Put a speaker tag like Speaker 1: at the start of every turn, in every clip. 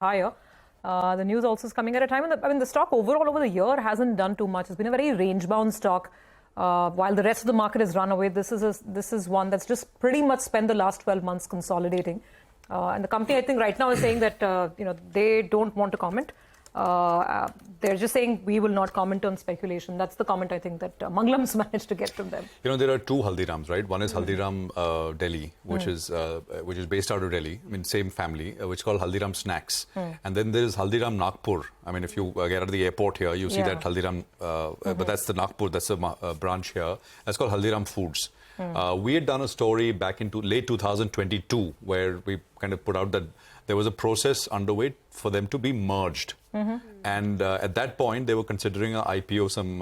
Speaker 1: higher. The news also is coming at a time when the stock overall over the year hasn't done too much. It's been a very range-bound stock. While the rest of the market has run away, this is one that's just pretty much spent the last 12 months consolidating. And the company, I think, right now is saying that they don't want to comment. They're just saying we will not comment on speculation. That's the comment I think that Mangalam's managed to get from them.
Speaker 2: There are two Haldirams, right? One is Haldiram Delhi, which is based out of Delhi. I mean, same family, which is called Haldiram Snacks. And then there is Haldiram Nagpur. I mean, if you get out of the airport here, you see that Haldiram, but that's the Nagpur, that's a branch here. That's called Haldiram Foods. We had done a story back into late 2022 where we kind of put out that there was a process underway for them to be merged. And at that point, they were considering an IPO some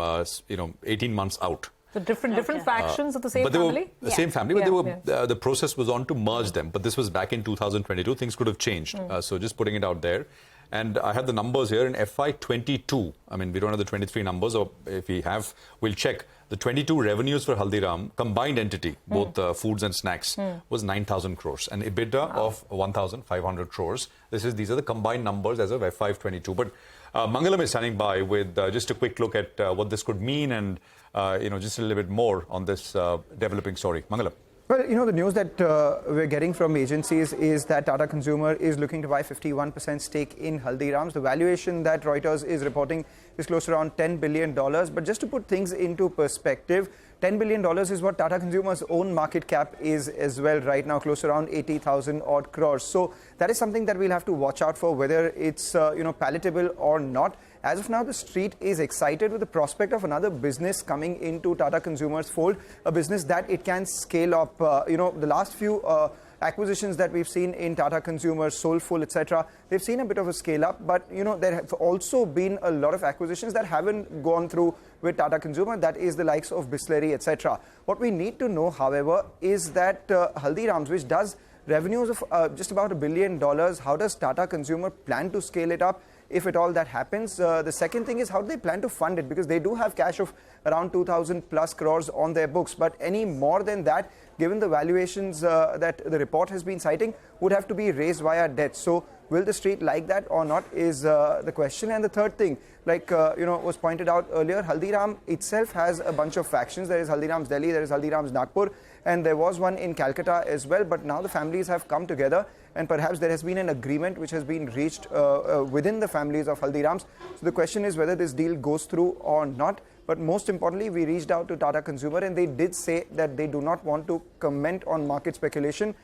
Speaker 2: 18 months out.
Speaker 1: So different factions of the same family?
Speaker 2: The same family, but the process was on to merge them. But this was back in 2022. Things could have changed. So just putting it out there. And I have the numbers here in FY22. I mean, we don't have the 23 numbers, or if we have, we'll check. The 22 revenues for Haldiram, combined entity, both foods and snacks, was 9,000 crores. And EBITDA of 1,500 crores. These are the combined numbers as of FY22. But Mangalam is standing by with just a quick look at what this could mean and, just a little bit more on this developing story. Mangalam.
Speaker 3: Well, the news that we're getting from agencies is that Tata Consumer is looking to buy 51% stake in Haldirams. The valuation that Reuters is reporting is close to around $10 billion. But just to put things into perspective, $10 billion is what Tata Consumer's own market cap is as well right now, close to around 80,000 odd crores. So that is something that we'll have to watch out for, whether it's palatable or not. As of now, the street is excited with the prospect of another business coming into Tata Consumer's fold, a business that it can scale up. The last few acquisitions that we've seen in Tata Consumer, Soulful, etc., they've seen a bit of a scale up, but there have also been a lot of acquisitions that haven't gone through with Tata Consumer, that is the likes of Bisleri, etc. What we need to know, however, is that Haldirams, which does revenues of just about $1 billion, how does Tata Consumer plan to scale it up? If at all that happens. The second thing is, how do they plan to fund it? Because they do have cash of around 2,000 plus crores on their books. But any more than that, given the valuations that the report has been citing, would have to be raised via debt. So will the street like that or not is the question. And the third thing, like was pointed out earlier, Haldiram itself has a bunch of factions. There is Haldiram's Delhi, there is Haldiram's Nagpur, and there was one in Calcutta as well. But now the families have come together, and perhaps there has been an agreement which has been reached within the families of Haldirams. So the question is whether this deal goes through or not. But most importantly, we reached out to Tata Consumer, and they did say that they do not want to comment on market speculation.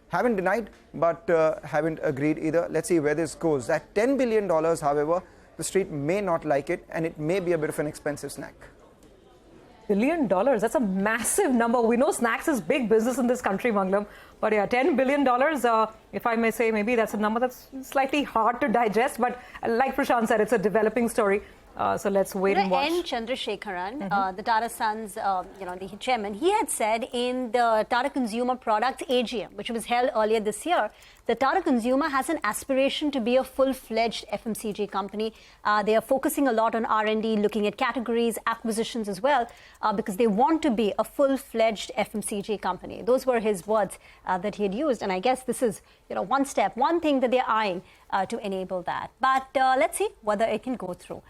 Speaker 3: Haven't denied, but haven't agreed either. Let's see where this goes. At $10 billion, however, the street may not like it, and it may be a bit of an expensive snack.
Speaker 1: $1 billion, that's a massive number. We know snacks is big business in this country, Mangalam. But yeah, $10 billion, if I may say, maybe that's a number that's slightly hard to digest. But like Prashant said, it's a developing story. So let's wait and watch.
Speaker 4: N. Chandrasekharan, the Tata Sons, the chairman, he had said in the Tata Consumer Products AGM, which was held earlier this year, the Tata Consumer has an aspiration to be a full-fledged FMCG company. They are focusing a lot on R&D, looking at categories, acquisitions as well, because they want to be a full-fledged FMCG company. Those were his words that he had used, and I guess this is one thing that they're eyeing to enable that. But let's see whether it can go through.